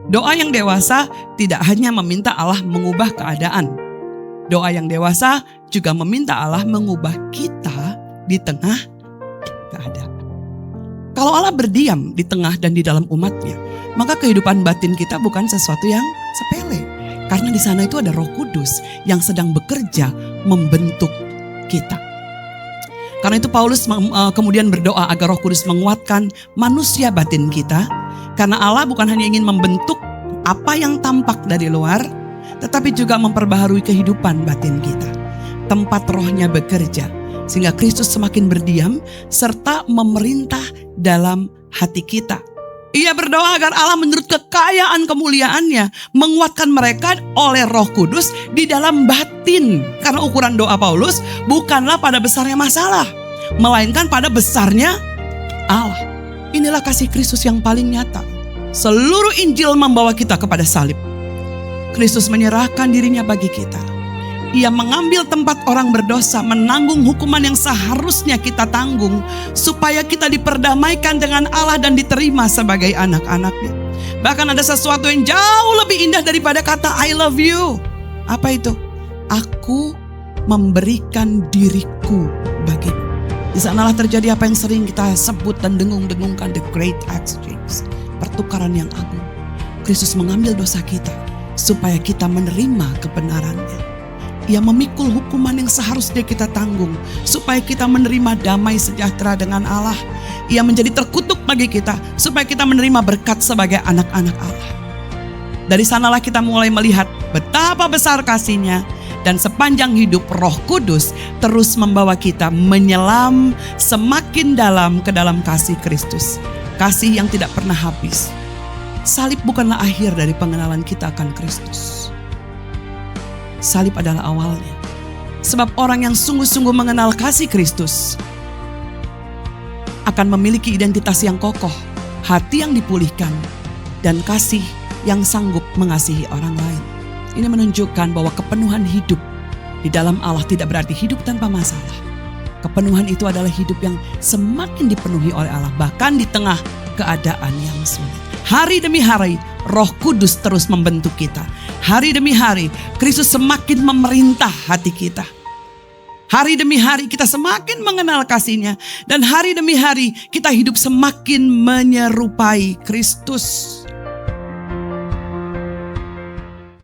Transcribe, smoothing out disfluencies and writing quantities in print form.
Doa yang dewasa tidak hanya meminta Allah mengubah keadaan. Doa yang dewasa juga meminta Allah mengubah kita di tengah keadaan. Kalau Allah berdiam di tengah dan di dalam umatnya, maka kehidupan batin kita bukan sesuatu yang sepele. Karena di sana itu ada Roh Kudus yang sedang bekerja membentuk kita. Karena itu Paulus kemudian berdoa agar Roh Kudus menguatkan manusia batin kita. Karena Allah bukan hanya ingin membentuk apa yang tampak dari luar, tetapi juga memperbaharui kehidupan batin kita. Tempat rohnya bekerja, sehingga Kristus semakin berdiam serta memerintah dalam hati kita. Ia berdoa agar Allah menurut kekayaan kemuliaannya menguatkan mereka oleh Roh Kudus di dalam batin. Karena ukuran doa Paulus bukanlah pada besarnya masalah, melainkan pada besarnya Allah. Inilah kasih Kristus yang paling nyata. Seluruh Injil membawa kita kepada salib. Kristus menyerahkan dirinya bagi kita. Ia mengambil tempat orang berdosa, menanggung hukuman yang seharusnya kita tanggung, supaya kita diperdamaikan dengan Allah dan diterima sebagai anak-anaknya. Bahkan ada sesuatu yang jauh lebih indah daripada kata I love you. Apa itu? Aku memberikan diriku bagimu. Di sanalah terjadi apa yang sering kita sebut dan dengung-dengungkan, the great exchange, pertukaran yang agung. Kristus mengambil dosa kita supaya kita menerima kebenarannya. Ia memikul hukuman yang seharusnya kita tanggung supaya kita menerima damai sejahtera dengan Allah. Ia menjadi terkutuk bagi kita supaya kita menerima berkat sebagai anak-anak Allah. Dari sanalah kita mulai melihat betapa besar kasih-Nya. Dan sepanjang hidup Roh Kudus terus membawa kita menyelam semakin dalam ke dalam kasih Kristus. Kasih yang tidak pernah habis. Salib bukanlah akhir dari pengenalan kita akan Kristus. Salib adalah awalnya. Sebab orang yang sungguh-sungguh mengenal kasih Kristus akan memiliki identitas yang kokoh, hati yang dipulihkan, dan kasih yang sanggup mengasihi orang lain. Ini menunjukkan bahwa kepenuhan hidup di dalam Allah tidak berarti hidup tanpa masalah. Kepenuhan itu adalah hidup yang semakin dipenuhi oleh Allah, bahkan di tengah keadaan yang sulit. Hari demi hari, Roh Kudus terus membentuk kita. Hari demi hari, Kristus semakin memerintah hati kita. Hari demi hari kita semakin mengenal kasih-Nya. Dan hari demi hari kita hidup semakin menyerupai Kristus.